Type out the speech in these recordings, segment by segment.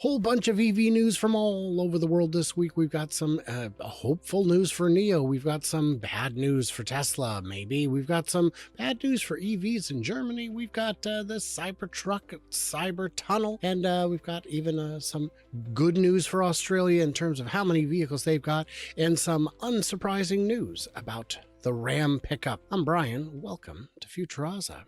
Whole bunch of EV news from all over the world this week. We've got some hopeful news for NIO. We've got some bad news for Tesla, maybe. We've got some bad news for EVs in Germany. We've got the Cybertruck, Cyber Tunnel, and we've got even some good news for Australia in terms of how many vehicles they've got, and some unsurprising news about the Ram pickup. I'm Brian. Welcome to Futuraza.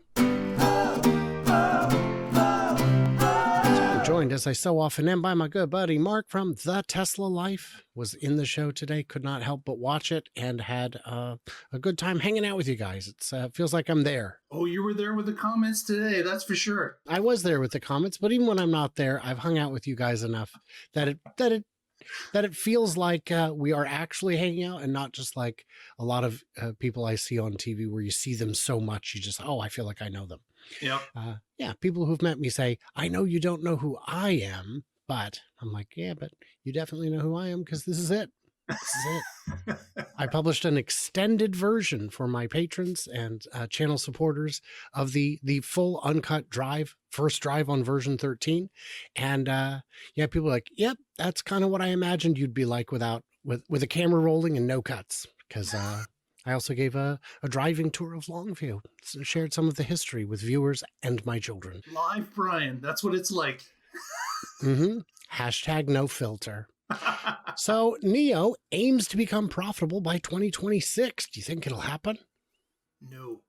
Joined, as I so often am, by my good buddy Mark from The Tesla Life. Was in the show today, could not help but watch it, and had a good time hanging out with you guys. It feels like I'm there. Oh, you were there with the comments today, that's for sure. I was there with the comments, but even when I'm not there, I've hung out with you guys enough that it feels like we are actually hanging out, and not just like a lot of people I see on TV where you see them so much you just, I feel like I know them. Yep. Yeah, people who've met me say, I know you don't know who I am, but I'm like, yeah, but you definitely know who I am because this is it. This is it. I published an extended version for my patrons and channel supporters of the full uncut drive, first drive on version 13. And yeah, people are like, yep, that's kind of what I imagined you'd be like with a camera rolling and no cuts. Because I also gave a driving tour of Longview, so shared some of the history with viewers and my children. Live Brian, that's what it's like. Hashtag no filter. So NIO aims to become profitable by 2026. Do you think it'll happen? No.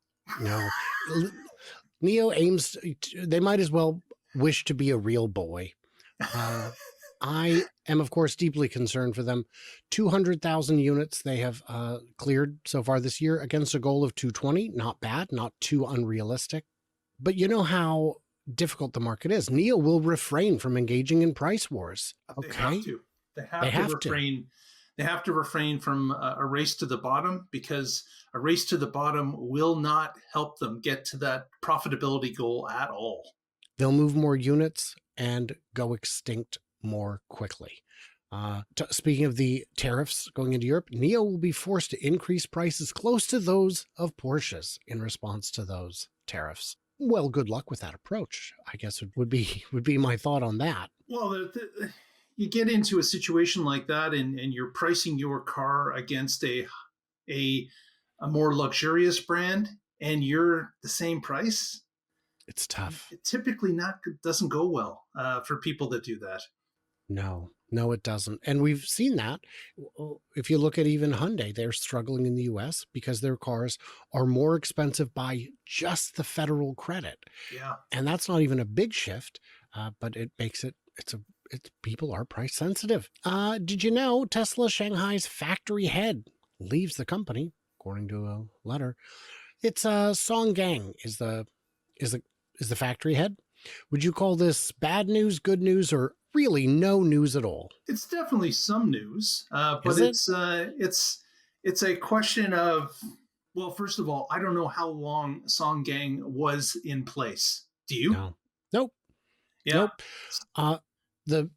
NIO aims, they might as well wish to be a real boy. I am, of course, deeply concerned for them. 200,000 units they have cleared so far this year against a goal of 220. Not bad, not too unrealistic. But you know how difficult the market is. NIO will refrain from engaging in price wars. Okay. They have to refrain from a race to the bottom, because a race to the bottom will not help them get to that profitability goal at all. They'll move more units and go extinct more quickly. Speaking of the tariffs going into Europe, NIO will be forced to increase prices close to those of Porsches in response to those tariffs. Well, good luck with that approach, I guess would be my thought on that. Well, you get into a situation like that, and you're pricing your car against a more luxurious brand, and you're the same price. It's tough. It typically doesn't go well for people that do that. No, it doesn't. And we've seen that. If you look at even Hyundai, they're struggling in the US because their cars are more expensive by just the federal credit. Yeah. And that's not even a big shift, but it makes people are price sensitive. Did you know Tesla Shanghai's factory head leaves the company, according to a letter? It's Song Gang is the factory head. Would you call this bad news, good news, or really no news at all? It's definitely some news, but it's a question of, well, first of all, I don't know how long Song Gang was in place. Do you? No. Nope. Yeah. Nope. The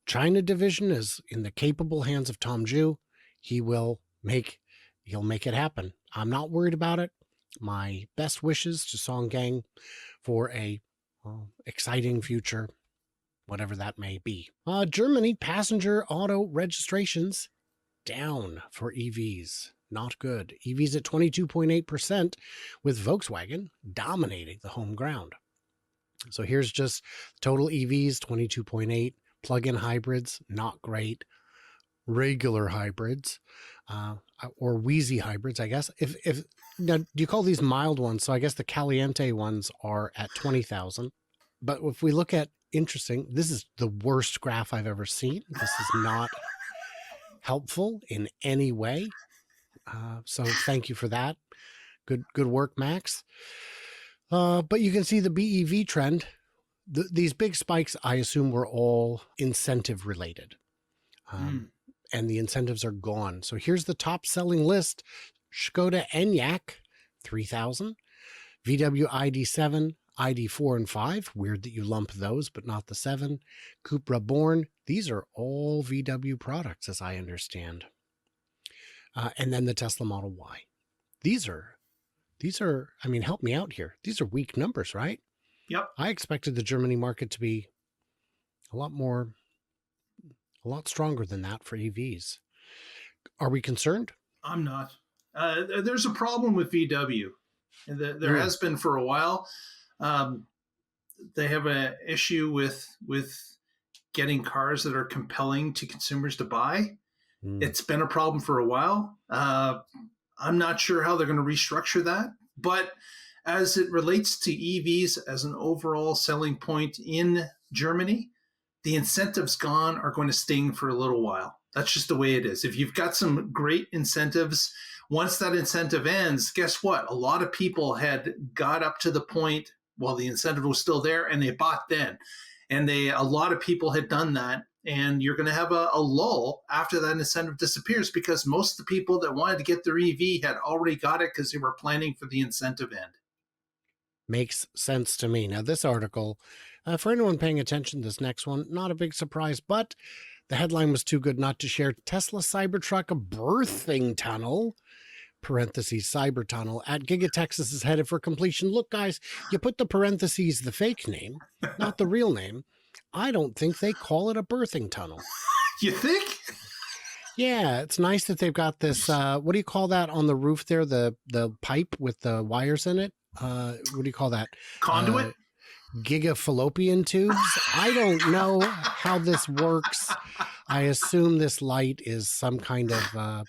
China division is in the capable hands of Tom Zhu. He'll make it happen. I'm not worried about it. My best wishes to Song Gang for a exciting future, whatever that may be. Germany passenger auto registrations down for EVs. Not good. EVs at 22.8%, with Volkswagen dominating the home ground. So here's just total EVs, 22.8, plug-in hybrids, not great. Regular hybrids, or wheezy hybrids, I guess. If now, do you call these mild ones? So I guess the Caliente ones are at 20,000. But if we look at, interesting, this is the worst graph I've ever seen. This is not helpful in any way. So thank you for that. Good work, Max. But you can see the BEV trend. These big spikes, I assume, were all incentive related. And the incentives are gone. So here's the top selling list. Skoda Enyaq, 3,000. VW ID7, ID4 and 5. Weird that you lump those, but not the 7. Cupra Born. These are all VW products, as I understand. And then the Tesla Model Y. These are, I mean, help me out here. These are weak numbers, right? Yep. I expected the Germany market to be a lot more A lot stronger than that for EVs. Are we concerned? I'm not. There's a problem with VW. There Mm, has been for a while. Um, they have an issue with getting cars that are compelling to consumers to buy. mm. It's been a problem for a while. I'm not sure how they're going to restructure that, but as it relates to EVs as an overall selling point in Germany, the incentives gone are going to sting for a little while. That's just the way it is. If you've got some great incentives, once that incentive ends, guess what? A lot of people had got up to the point while the incentive was still there and they bought then. And a lot of people had done that. And you're going to have a lull after that incentive disappears because most of the people that wanted to get their EV had already got it because they were planning for the incentive end. Makes sense to me. Now, this article, for anyone paying attention, this next one, not a big surprise, but the headline was too good not to share. Tesla Cybertruck, a birthing tunnel, parentheses, cyber tunnel, at Giga Texas is headed for completion. Look, guys, you put the parentheses, the fake name, not the real name. I don't think they call it a birthing tunnel. You think? Yeah, it's nice that they've got this, what do you call that on the roof there? The pipe with the wires in it? What do you call that? Conduit? Gigafallopian tubes. I don't know how this works. I assume this light is some kind of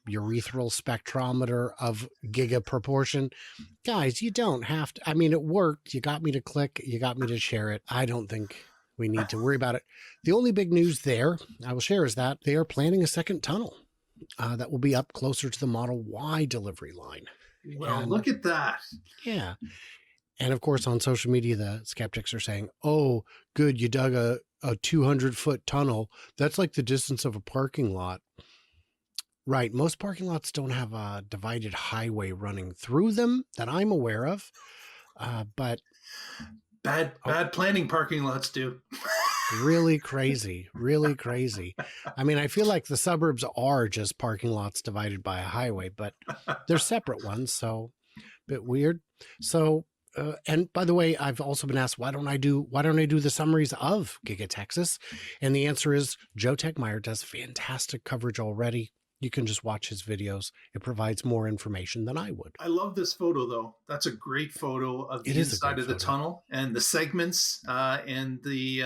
urethral spectrometer of giga proportion. Guys, you don't have to. I mean, it worked. You got me to click. You got me to share it. I don't think we need to worry about it. The only big news there I will share is that they are planning a second tunnel that will be up closer to the Model Y delivery line. Well, And look at that. yeah. And of course, on social media, the skeptics are saying, oh, good, you dug a 200-foot tunnel. That's like the distance of a parking lot. Right. Most parking lots don't have a divided highway running through them that I'm aware of. But Bad planning parking lots do. really crazy, really crazy. I mean, I feel like the suburbs are just parking lots divided by a highway, but they're separate ones. So a bit weird. So, and by the way, I've also been asked, why don't I do the summaries of Giga Texas? And the answer is Joe Tegmeyer does fantastic coverage already. You can just watch his videos. It provides more information than I would. I love this photo, though. That's a great photo of the inside of the tunnel and the segments and the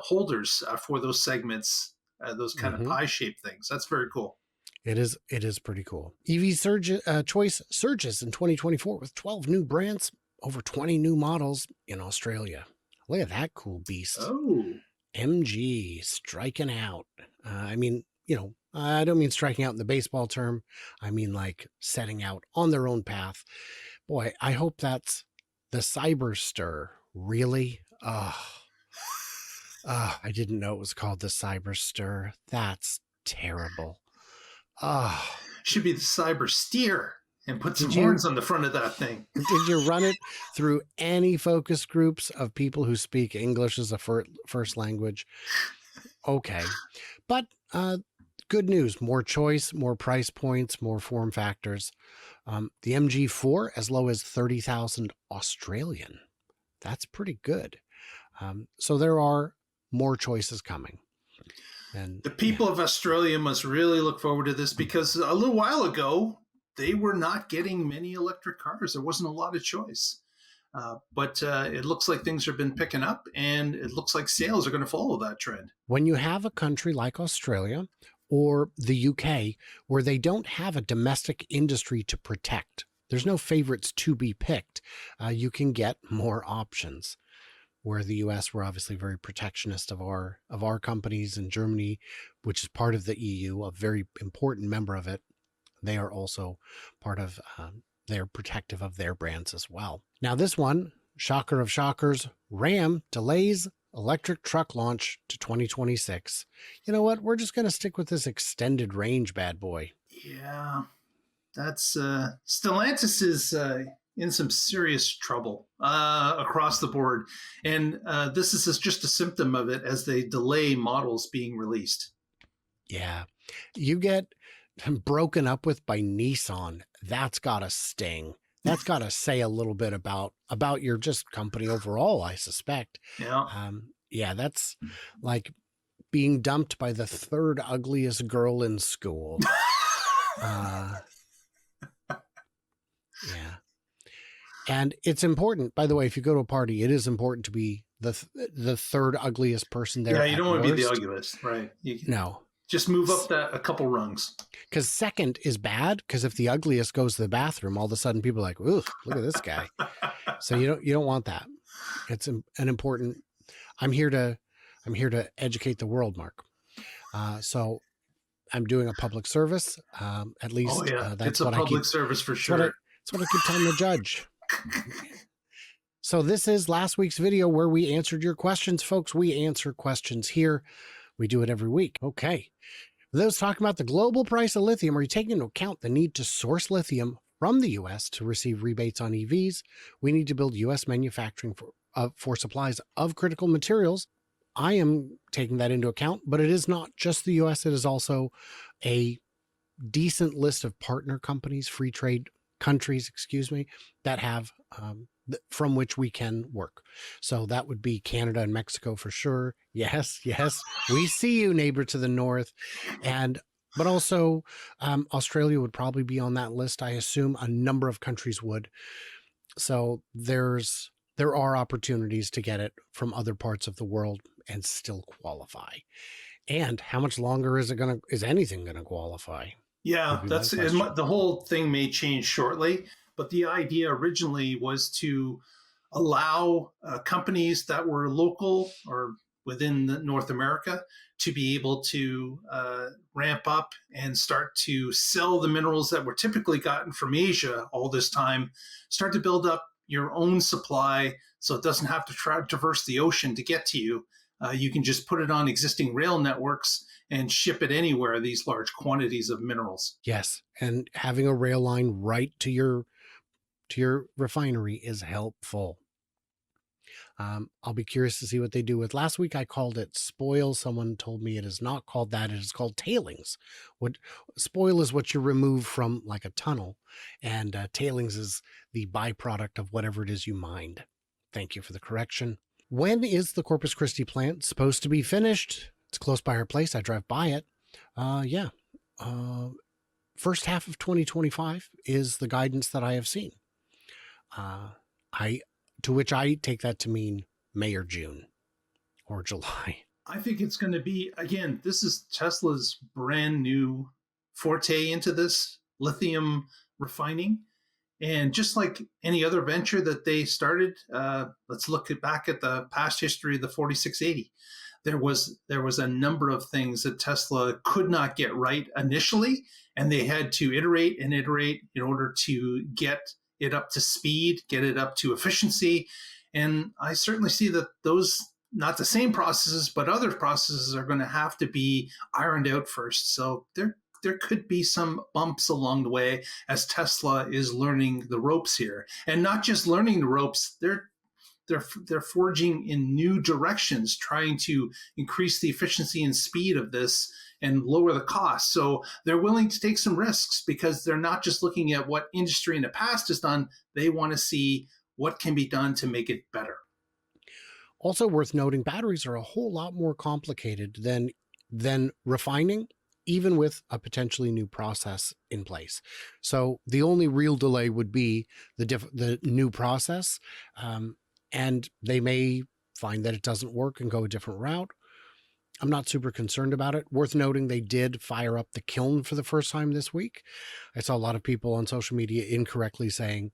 holders for those segments, those kind of pie-shaped things. That's very cool. It is pretty cool. EV choice surges in 2024 with 12 new brands, over 20 new models in Australia. Look at that cool beast. Oh. MG striking out. I mean, I don't mean striking out in the baseball term. I mean like setting out on their own path. Boy, I hope that's the Cyberster. Really? I didn't know it was called the Cyberster. That's terrible. Should be the Cyber Steer and put some horns on the front of that thing. Did you run it through any focus groups of people who speak English as a first language? Okay. But good news, more choice, more price points, more form factors. The MG4 as low as 30,000 Australian. That's pretty good. So there are more choices coming. And the people of Australia must really look forward to this because a little while ago, they were not getting many electric cars. There wasn't a lot of choice. But it looks like things have been picking up and it looks like sales are going to follow that trend. When you have a country like Australia or the UK where they don't have a domestic industry to protect, there's no favorites to be picked, you can get more options. Where the US, we're obviously very protectionist of our companies, and Germany, which is part of the EU, a very important member of it, they are also part of, they're protective of their brands as well. Now this one, shocker of shockers, Ram delays electric truck launch to 2026. You know what? We're just going to stick with this extended range bad boy. Yeah, that's Stellantis is in some serious trouble across the board. And this is just a symptom of it as they delay models being released. Yeah. You get broken up with by Nissan. That's got to sting. That's got to say a little bit about your just company overall, I suspect. Yeah. Yeah, that's like being dumped by the third ugliest girl in school. Yeah. And it's important, by the way, if you go to a party, it is important to be the third ugliest person there. Yeah, you at don't want to be the worst. ugliest, right? You can No. just move up a couple rungs. Because second is bad, because if the ugliest goes to the bathroom, all of a sudden people are like, ooh, look at this guy. So you don't want that. It's an important. I'm here to educate the world, Mark. So I'm doing a public service. At least Oh yeah, that's it's a what public service for sure. That's what I keep telling the judge. So this is last week's video where we answered your questions, folks. We answer questions here. We do it every week. Okay. For those talking about the global price of lithium, are you taking into account the need to source lithium from the U.S. to receive rebates on EVs? We need to build U.S. manufacturing for supplies of critical materials. I am taking that into account, but it is not just the U.S. It is also a decent list of partner companies, free trade countries, that have from which we can work. So that would be Canada and Mexico for sure. Yes, we see you, neighbor to the north. But also Australia would probably be on that list. I assume a number of countries would. So there are opportunities to get it from other parts of the world and still qualify. And how much longer is anything going to qualify? Yeah, that's the whole thing may change shortly, but the idea originally was to allow companies that were local or within North America to be able to ramp up and start to sell the minerals that were typically gotten from Asia all this time, start to build up your own supply so it doesn't have to traverse the ocean to get to you. You can just put it on existing rail networks and ship it anywhere, these large quantities of minerals. Yes, and having a rail line right to your refinery is helpful. I'll be curious to see what they do with. Last week I called it spoil. Someone told me it is not called that. It is called tailings. What spoil is what you remove from like a tunnel, and tailings is the byproduct of whatever it is you mined. Thank you for the correction. When is the Corpus Christi plant supposed to be finished? It's close by our place. I drive by it. First half of 2025 is the guidance that I have seen. To which I take that to mean May or June or July. I think it's going to be, again, this is Tesla's brand new forte into this lithium refining. And just like any other venture that they started, let's look back at the past history of the 4680. There was a number of things that Tesla could not get right initially, and they had to iterate and iterate in order to get it up to speed, get it up to efficiency. And I certainly see that those, not the same processes, but other processes are going to have to be ironed out first. So there could be some bumps along the way as Tesla is learning the ropes here. And not just learning the ropes, they're forging in new directions, trying to increase the efficiency and speed of this and lower the cost. So they're willing to take some risks because they're not just looking at what industry in the past has done. They want to see what can be done to make it better. Also worth noting, batteries are a whole lot more complicated than refining, even with a potentially new process in place. So the only real delay would be the new process, and they may find that it doesn't work and go a different route. I'm not super concerned about it. Worth noting, they did fire up the kiln for the first time this week. I saw a lot of people on social media incorrectly saying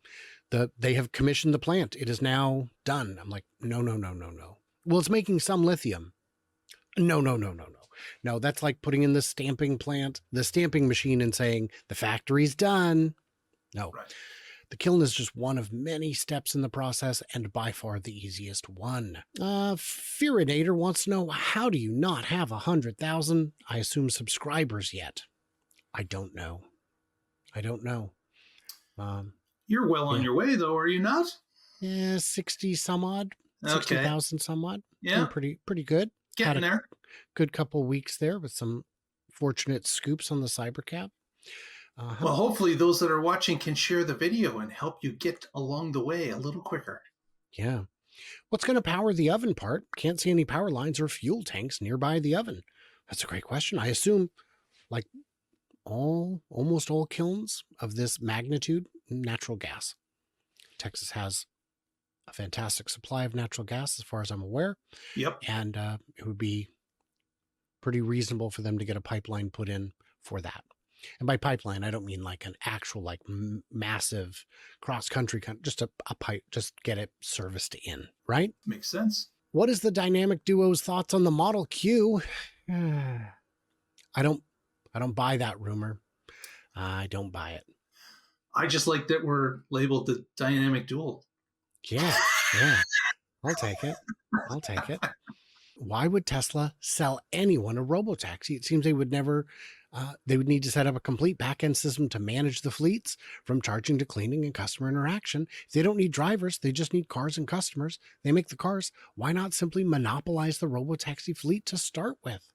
that they have commissioned the plant. It is now done. I'm like, no. Well, it's making some lithium. No. No, that's like putting in the stamping machine and saying the factory's done. No. Right. The kiln is just one of many steps in the process and by far the easiest one. Fearinator wants to know, how do you not have 100,000, I assume, subscribers yet? I don't know. You're well on your way, though, are you not? Yeah, 60 some odd. 60,000 some odd. Yeah. Pretty good. Getting there. Good couple weeks there with some fortunate scoops on the Cybercap. Well, hopefully those that are watching can share the video and help you get along the way a little quicker. Yeah. What's going to power the oven part? Can't see any power lines or fuel tanks nearby the oven. That's a great question. I assume like almost all kilns of this magnitude, natural gas. Texas has a fantastic supply of natural gas as far as I'm aware. Yep. And it would be pretty reasonable for them to get a pipeline put in for that. And by pipeline, I don't mean like an actual like massive cross-country, just a pipe, just get it serviced in, right? Makes sense. What is the dynamic duo's thoughts on the Model Q? I don't buy that rumor. I don't buy it. I just like that we're labeled the dynamic dual. Yeah. I'll take it. Why would Tesla sell anyone a robotaxi? It seems they would never, they would need to set up a complete back-end system to manage the fleets from charging to cleaning and customer interaction. If they don't need drivers, they just need cars and customers. They make the cars. Why not simply monopolize the robotaxi fleet to start with?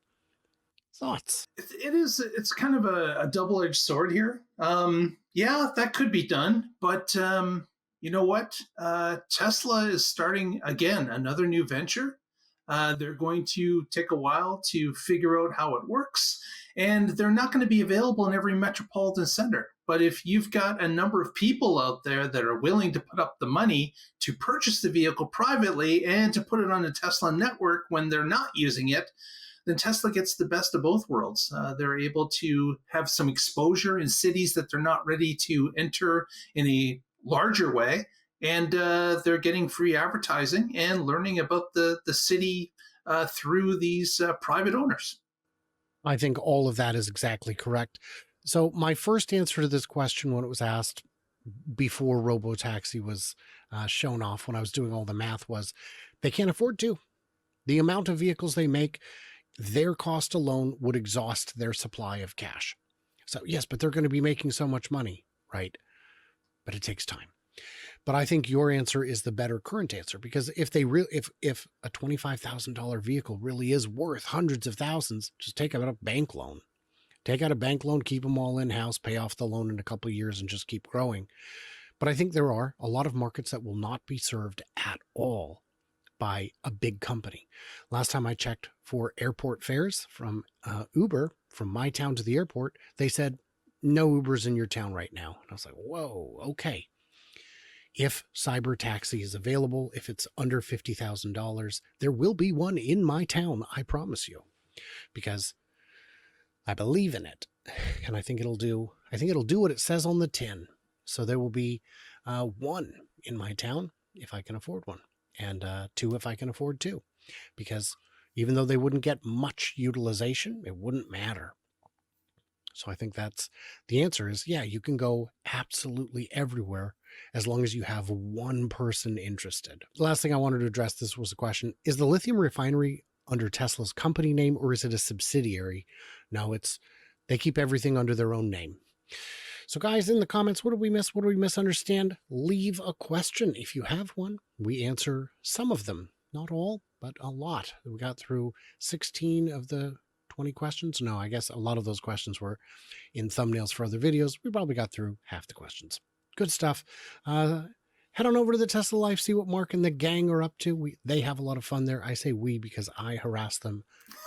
Thoughts? It's kind of a double-edged sword here. Yeah, that could be done, but you know what? Tesla is starting again another new venture. They're going to take a while to figure out how it works, and they're not going to be available in every metropolitan center. But if you've got a number of people out there that are willing to put up the money to purchase the vehicle privately and to put it on the Tesla network when they're not using it, then Tesla gets the best of both worlds. They're able to have some exposure in cities that they're not ready to enter in a larger way. And they're getting free advertising and learning about the city through these private owners. I think all of that is exactly correct. So my first answer to this question when it was asked before Robotaxi was shown off, when I was doing all the math, was they can't afford to. The amount of vehicles they make, their cost alone would exhaust their supply of cash. So yes, but they're going to be making so much money, right? But it takes time. But I think your answer is the better current answer, because if they if a $25,000 vehicle really is worth hundreds of thousands, just take out a bank loan. Take out a bank loan, keep them all in-house, pay off the loan in a couple of years and just keep growing. But I think there are a lot of markets that will not be served at all by a big company. Last time I checked for airport fares from Uber, from my town to the airport, they said, no Ubers in your town right now. And I was like, whoa, okay. If Cyber Taxi is available, if it's under $50,000, there will be one in my town, I promise you, because I believe in it. And I think it'll do what it says on the tin. So there will be one in my town if I can afford one, and two if I can afford two, because even though they wouldn't get much utilization, it wouldn't matter. So I think that's the answer is, yeah, you can go absolutely everywhere as long as you have one person interested. The last thing I wanted to address, this was a question, is the lithium refinery under Tesla's company name, or is it a subsidiary? No, they keep everything under their own name. So guys, in the comments, what did we miss? What did we misunderstand? Leave a question if you have one. We answer some of them, not all, but a lot. We got through 16 of the 20 questions. No, I guess a lot of those questions were in thumbnails for other videos. We probably got through half the questions. Good stuff. Head on over to the Tesla Life, see what Mark and the gang are up to. They have a lot of fun there. I say we because I harass them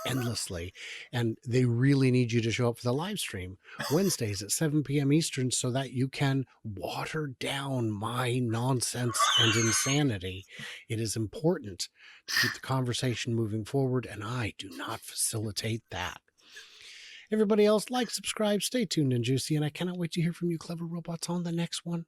endlessly, and they really need you to show up for the live stream Wednesdays at 7 p.m. Eastern so that you can water down my nonsense and insanity. It is important to keep the conversation moving forward, and I do not facilitate that. Everybody else, like, subscribe, stay tuned and juicy, and I cannot wait to hear from you clever robots on the next one.